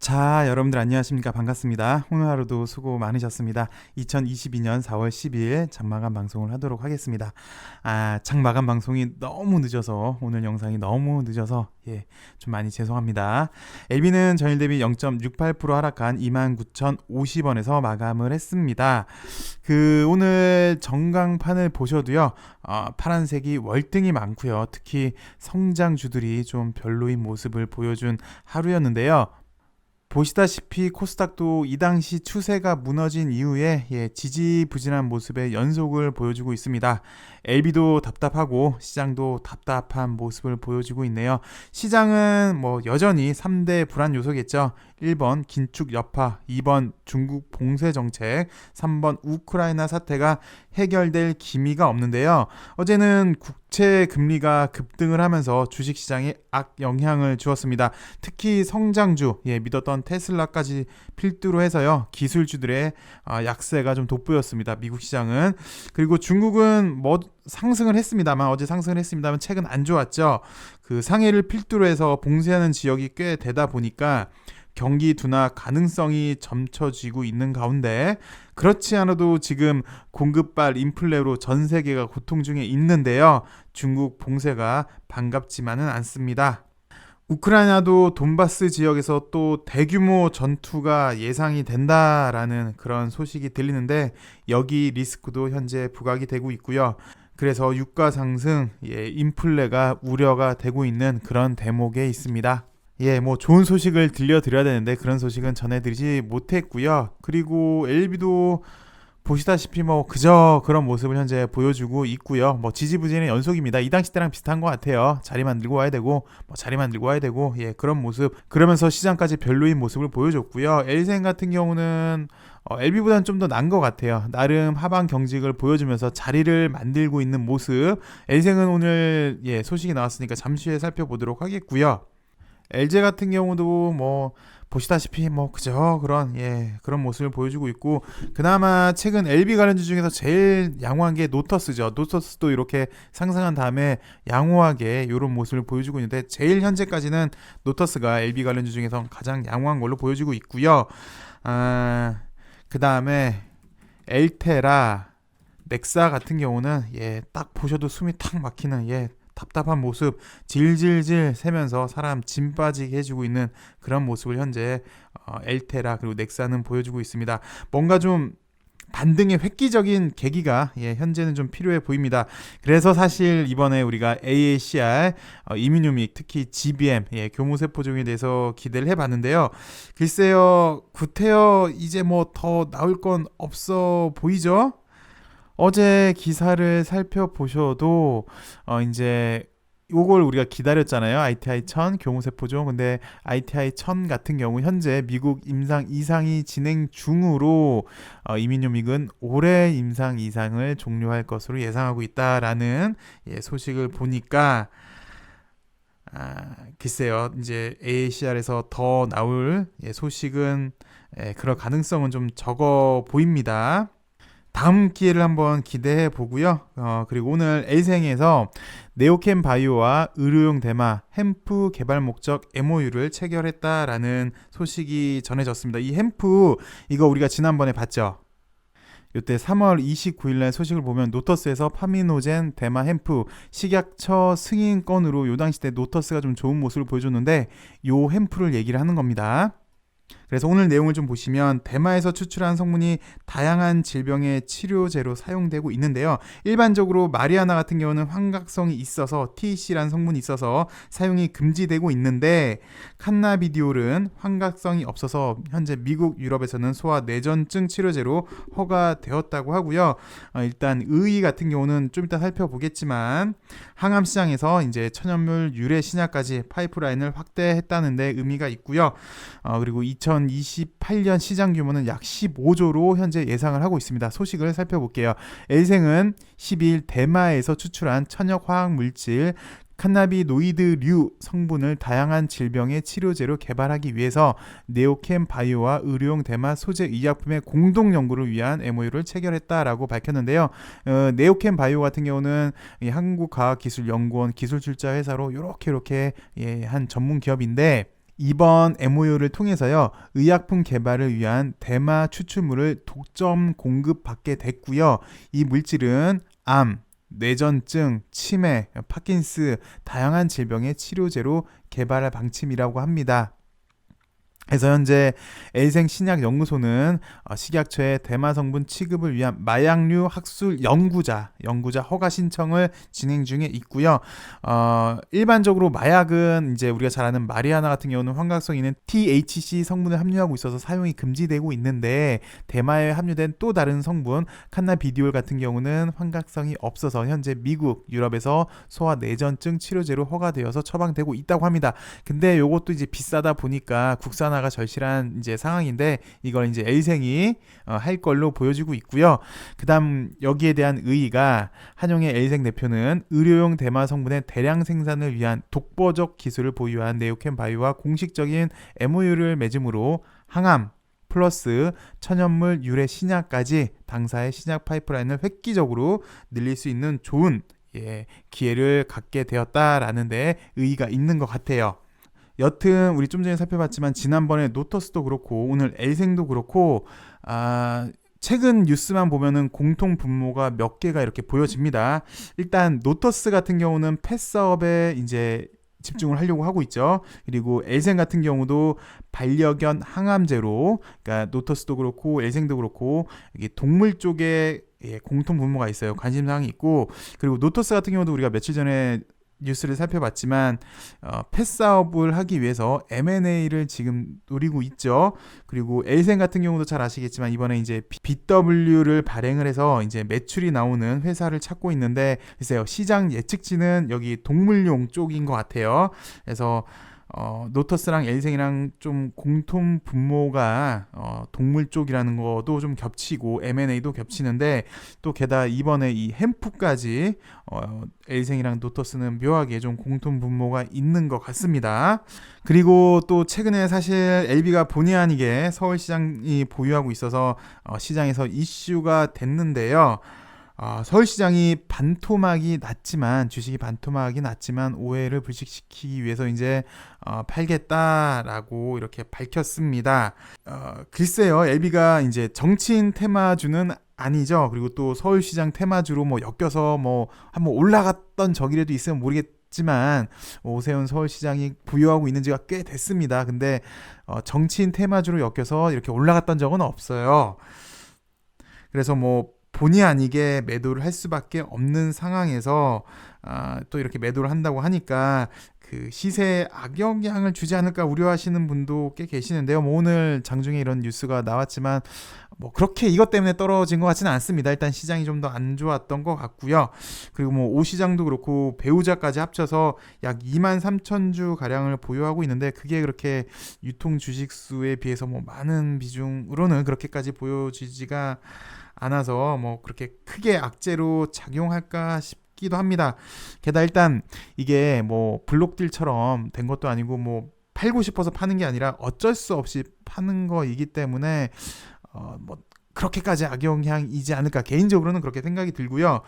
자, 여러분들 안녕하십니까? 반갑습니다. 오늘 하루도 수고 많으셨습니다. 2022년 4월 12일 장마감 방송을 하도록 하겠습니다. 장마감 방송이 너무 늦어서 오늘 영상이 너무 늦어서 좀 많이 죄송합니다. LB는 전일 대비 0.68% 하락한 29,050원에서 마감을 했습니다. 오늘 전광판을 보셔도요. 파란색이 월등히 많고요. 특히 성장주들이 좀 별로인 모습을 보여준 하루였는데요. 보시다시피 코스닥도 이 당시 추세가 무너진 이후에 지지부진한 모습의 연속을 보여주고 있습니다. LB도 답답하고 시장도 답답한 모습을 보여주고 있네요. 시장은 여전히 3대 불안 요소겠죠. 1번 긴축 여파, 2번 중국 봉쇄 정책, 3번 우크라이나 사태가 해결될 기미가 없는데요. 어제는 국채 금리가 급등을 하면서 주식시장에 악영향을 주었습니다. 특히 성장주, 믿었던 테슬라까지 필두로 해서요. 기술주들의 약세가 좀 돋보였습니다. 미국 시장은. 그리고 중국은 상승을 했습니다만, 어제 상승을 했습니다만 최근 안 좋았죠. 상해를 필두로 해서 봉쇄하는 지역이 꽤 되다 보니까 경기 둔화 가능성이 점쳐지고 있는 가운데, 그렇지 않아도 지금 공급발 인플레로 전 세계가 고통 중에 있는데요. 중국 봉쇄가 반갑지만은 않습니다. 우크라이나도 돈바스 지역에서 또 대규모 전투가 예상이 된다라는 그런 소식이 들리는데, 여기 리스크도 현재 부각이 되고 있고요. 그래서 유가 상승, 인플레가 우려가 되고 있는 그런 대목에 있습니다. 좋은 소식을 들려드려야 되는데 그런 소식은 전해드리지 못했고요. 그리고 LB도 보시다시피 그저 그런 모습을 현재 보여주고 있고요. 지지부진의 연속입니다. 이 당시 때랑 비슷한 것 같아요. 자리만 들고 와야 되고 그런 모습. 그러면서 시장까지 별로인 모습을 보여줬고요. 엘생 같은 경우는 LB보다는 좀 더 나은 것 같아요. 나름 하방 경직을 보여주면서 자리를 만들고 있는 모습. 엘생은 오늘 소식이 나왔으니까 잠시 후에 살펴보도록 하겠고요. LG 같은 경우도 보시다시피 그저 그런 모습을 보여주고 있고, 그나마 최근 LB 관련주 중에서 제일 양호한 게 노터스죠. 노터스도 이렇게 상승한 다음에 양호하게 이런 모습을 보여주고 있는데, 제일 현재까지는 노터스가 LB 관련주 중에서 가장 양호한 걸로 보여주고 있고요. 그 다음에 엘테라, 넥사 같은 경우는 딱 보셔도 숨이 탁 막히는 답답한 모습, 질질질 새면서 사람 진 빠지게 해주고 있는 그런 모습을 현재 엘테라 그리고 넥사는 보여주고 있습니다. 뭔가 좀 반등의 획기적인 계기가 현재는 좀 필요해 보입니다. 그래서 사실 이번에 우리가 AACR, 이뮤노믹, 특히 GBM, 교무세포종에 대해서 기대를 해봤는데요. 글쎄요, 구태여 이제 더 나올 건 없어 보이죠? 어제 기사를 살펴보셔도 이제 요걸 우리가 기다렸잖아요. ITI 1000 교무세포종. 근데 ITI 1000 같은 경우 현재 미국 임상 2상이 진행 중으로 이민요믹은 올해 임상 2상을 종료할 것으로 예상하고 있다라는 소식을 보니까 글쎄요. 이제 AACR에서 더 나올 소식은 그럴 가능성은 좀 적어 보입니다. 다음 기회를 한번 기대해 보고요. 그리고 오늘 엘생에서 네오캠 바이오와 의료용 대마 햄프 개발 목적 MOU를 체결했다라는 소식이 전해졌습니다. 이 햄프 이거 우리가 지난번에 봤죠. 이때 3월 29일날 소식을 보면 노터스에서 파미노젠 대마 햄프 식약처 승인 건으로 요 당시 때 노터스가 좀 좋은 모습을 보여줬는데, 요 햄프를 얘기를 하는 겁니다. 그래서 오늘 내용을 좀 보시면 대마에서 추출한 성분이 다양한 질병의 치료제로 사용되고 있는데요. 일반적으로 마리아나 같은 경우는 환각성이 있어서 THC라는 성분이 있어서 사용이 금지되고 있는데, 칸나비디올은 환각성이 없어서 현재 미국, 유럽에서는 소아 내전증 치료제로 허가되었다고 하고요. 일단 의의 같은 경우는 좀 이따 살펴보겠지만 항암 시장에서 이제 천연물 유래 신약까지 파이프라인을 확대했다는데 의미가 있고요. 그리고 2028년 시장 규모는 약 15조로 현재 예상을 하고 있습니다. 소식을 살펴볼게요. 엘생은 12일 대마에서 추출한 천연 화학 물질 카나비노이드류 성분을 다양한 질병의 치료제로 개발하기 위해서 네오캠 바이오와 의료용 대마 소재 의약품의 공동 연구를 위한 MOU를 체결했다라고 밝혔는데요. 네오캠 바이오 같은 경우는 한국과학기술연구원 기술출자회사로 이렇게 한 전문 기업인데, 이번 MOU를 통해서요, 의약품 개발을 위한 대마 추출물을 독점 공급받게 됐고요. 이 물질은 암, 뇌전증, 치매, 파킨스, 다양한 질병의 치료제로 개발할 방침이라고 합니다. 그래서 현재 엘생 신약연구소는 식약처에 대마 성분 취급을 위한 마약류 학술 연구자 허가 신청을 진행 중에 있고요. 일반적으로 마약은 이제 우리가 잘 아는 마리아나 같은 경우는 환각성 있는 THC 성분을 함유하고 있어서 사용이 금지되고 있는데, 대마에 함유된 또 다른 성분 칸나비디올 같은 경우는 환각성이 없어서 현재 미국, 유럽에서 소아 뇌전증 치료제로 허가되어서 처방되고 있다고 합니다. 근데 요것도 이제 비싸다 보니까 국산화가 절실한 이제 상황인데, 이걸 이제 엘생이 할 걸로 보여지고 있고요. 그다음 여기에 대한 의의가, 한용의 엘생 대표는 의료용 대마 성분의 대량 생산을 위한 독보적 기술을 보유한 네오캠 바이오와 공식적인 MOU를 맺음으로 항암 플러스 천연물 유래 신약까지 당사의 신약 파이프라인을 획기적으로 늘릴 수 있는 좋은 기회를 갖게 되었다라는 데 의의가 있는 것 같아요. 여튼 우리 좀 전에 살펴봤지만 지난번에 노터스도 그렇고 오늘 엘생도 그렇고 최근 뉴스만 보면은 공통 분모가 몇 개가 이렇게 보여집니다. 일단 노터스 같은 경우는 펫 사업에 이제 집중을 하려고 하고 있죠. 그리고 엘생 같은 경우도 반려견 항암제로, 그러니까 노터스도 그렇고 엘생도 그렇고 이게 동물 쪽에 공통 분모가 있어요. 관심사항이 있고, 그리고 노터스 같은 경우도 우리가 며칠 전에 뉴스를 살펴봤지만 펫 사업을 하기 위해서 M&A를 지금 노리고 있죠. 그리고 엘생 같은 경우도 잘 아시겠지만 이번에 이제 BW를 발행을 해서 이제 매출이 나오는 회사를 찾고 있는데, 글쎄요, 시장 예측치는 여기 동물용 쪽인 것 같아요. 그래서 노터스랑 엘생이랑 좀 공통 분모가 동물 쪽이라는 것도 좀 겹치고 M&A도 겹치는데, 또 게다가 이번에 이 햄프까지 엘생이랑 노터스는 묘하게 좀 공통 분모가 있는 것 같습니다. 그리고 또 최근에 사실 LB가 본의 아니게 서울시장이 보유하고 있어서 시장에서 이슈가 됐는데요. 서울시장이 주식이 반토막이 났지만 오해를 불식시키기 위해서 이제 팔겠다라고 이렇게 밝혔습니다. 글쎄요, LB가 이제 정치인 테마주는 아니죠. 그리고 또 서울시장 테마주로 뭐 엮여서 뭐 한번 올라갔던 적이라도 있으면 모르겠지만 오세훈 서울시장이 부여하고 있는 지가 꽤 됐습니다. 근데 정치인 테마주로 엮여서 이렇게 올라갔던 적은 없어요. 그래서 뭐 본의 아니게 매도를 할 수밖에 없는 상황에서 또 이렇게 매도를 한다고 하니까 그 시세에 악영향을 주지 않을까 우려하시는 분도 꽤 계시는데요. 뭐 오늘 장중에 이런 뉴스가 나왔지만 뭐 그렇게 이것 때문에 떨어진 것 같지는 않습니다. 일단 시장이 좀 더 안 좋았던 것 같고요. 그리고 뭐 오시장도 그렇고 배우자까지 합쳐서 약 23,000주 가량을 보유하고 있는데, 그게 그렇게 유통 주식 수에 비해서 뭐 많은 비중으로는 그렇게까지 보여지지가 않아서 뭐 그렇게 크게 악재로 작용할까 싶기도 합니다. 게다가 일단 이게 뭐 블록딜처럼 된 것도 아니고 뭐 팔고 싶어서 파는 게 아니라 어쩔 수 없이 파는 거이기 때문에 뭐 그렇게까지 악영향이지 않을까, 개인적으로는 그렇게 생각이 들고요.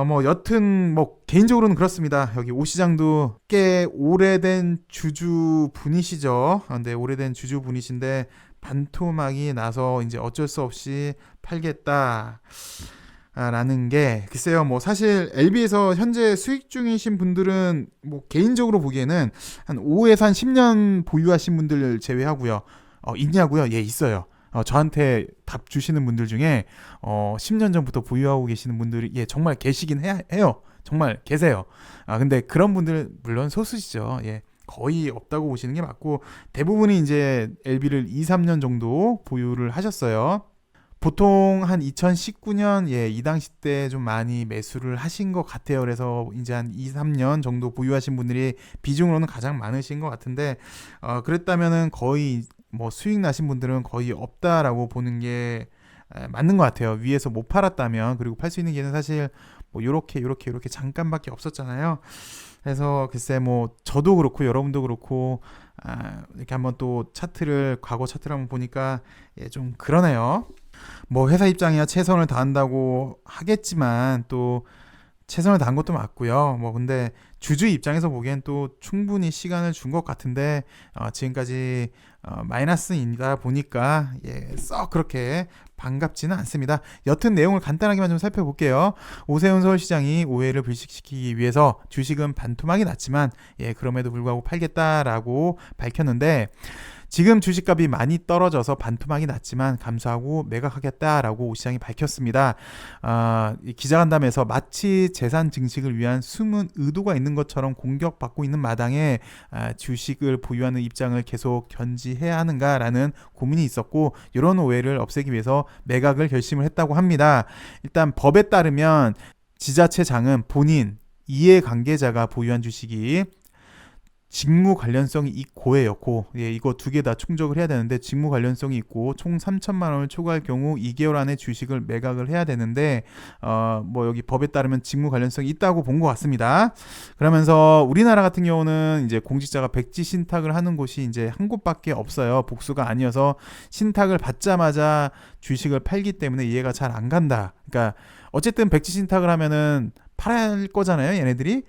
뭐 여튼 뭐 개인적으로는 그렇습니다. 여기 오 시장도 꽤 오래된 주주분이시죠. 근데 오래된 주주분이신데 반토막이 나서 이제 어쩔 수 없이 팔겠다 라는 게, 글쎄요, 뭐 사실 LB에서 현재 수익 중이신 분들은 뭐 개인적으로 보기에는 한 5에서 한 10년 보유하신 분들 제외하고요. 있냐고요? 예, 있어요. 저한테 답 주시는 분들 중에 10년 전부터 보유하고 계시는 분들이 정말 계시긴 해요. 정말 계세요. 근데 그런 분들 물론 소수시죠. 예. 거의 없다고 보시는 게 맞고, 대부분이 이제 LB를 2, 3년 정도 보유를 하셨어요. 보통 한 2019년 이 당시 때 좀 많이 매수를 하신 것 같아요. 그래서 이제 한 2, 3년 정도 보유하신 분들이 비중으로는 가장 많으신 것 같은데, 그랬다면은 거의 뭐 수익 나신 분들은 거의 없다라고 보는 게 맞는 것 같아요. 위에서 못 팔았다면. 그리고 팔 수 있는 기회는 사실 뭐 요렇게 잠깐밖에 없었잖아요. 그래서 글쎄 뭐 저도 그렇고 여러분도 그렇고 이렇게 한번 또 과거 차트를 한번 보니까 좀 그러네요. 뭐 회사 입장이야 최선을 다한다고 하겠지만 또 최선을 다한 것도 맞고요. 뭐 근데 주주 입장에서 보기엔 또 충분히 시간을 준 것 같은데 지금까지 마이너스이다 보니까 썩 그렇게 반갑지는 않습니다. 여튼 내용을 간단하게만 좀 살펴볼게요. 오세훈 서울시장이 오해를 불식시키기 위해서 주식은 반토막이 났지만 그럼에도 불구하고 팔겠다라고 밝혔는데, 지금 주식값이 많이 떨어져서 반토막이 났지만 감수하고 매각하겠다라고 오 시장이 밝혔습니다. 이 기자간담회에서 마치 재산 증식을 위한 숨은 의도가 있는 것처럼 공격받고 있는 마당에 주식을 보유하는 입장을 계속 견지해야 하는가라는 고민이 있었고, 이런 오해를 없애기 위해서 매각을 결심을 했다고 합니다. 일단 법에 따르면 지자체장은 본인 이해관계자가 보유한 주식이 직무 관련성이 있고예요. 이거 두 개 다 충족을 해야 되는데, 직무 관련성이 있고 총 3천만 원을 초과할 경우 2개월 안에 주식을 매각을 해야 되는데 여기 법에 따르면 직무 관련성이 있다고 본 것 같습니다. 그러면서 우리나라 같은 경우는 이제 공직자가 백지 신탁을 하는 곳이 이제 한 곳밖에 없어요. 복수가 아니어서 신탁을 받자마자 주식을 팔기 때문에 이해가 잘 안 간다. 그러니까 어쨌든 백지 신탁을 하면은 팔 거잖아요, 얘네들이.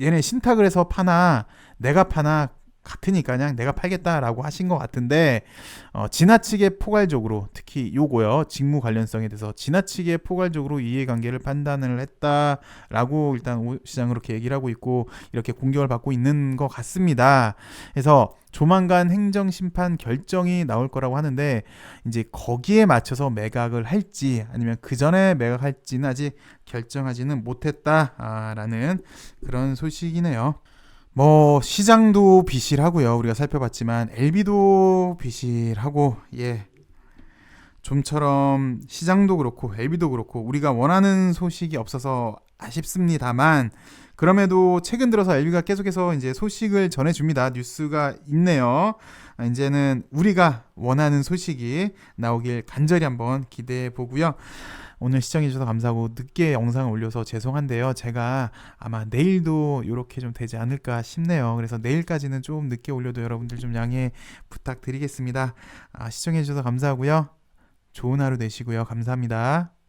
얘네 신탁을 해서 파나 내가 파나 같으니까 그냥 내가 팔겠다라고 하신 것 같은데, 지나치게 포괄적으로, 특히 요거요, 직무 관련성에 대해서 지나치게 포괄적으로 이해관계를 판단을 했다라고 일단 오 시장 그렇게 얘기를 하고 있고, 이렇게 공격을 받고 있는 것 같습니다. 그래서 조만간 행정심판 결정이 나올 거라고 하는데, 이제 거기에 맞춰서 매각을 할지 아니면 그 전에 매각할지는 아직 결정하지는 못했다라는 그런 소식이네요. 시장도 비실하고요. 우리가 살펴봤지만 LB도 비실하고, 좀처럼 시장도 그렇고 LB도 그렇고 우리가 원하는 소식이 없어서 아쉽습니다만, 그럼에도 최근 들어서 LB가 계속해서 이제 소식을 전해줍니다. 뉴스가 있네요. 이제는 우리가 원하는 소식이 나오길 간절히 한번 기대해 보고요. 오늘 시청해주셔서 감사하고, 늦게 영상을 올려서 죄송한데요. 제가 아마 내일도 이렇게 좀 되지 않을까 싶네요. 그래서 내일까지는 좀 늦게 올려도 여러분들 좀 양해 부탁드리겠습니다. 시청해주셔서 감사하고요. 좋은 하루 되시고요. 감사합니다.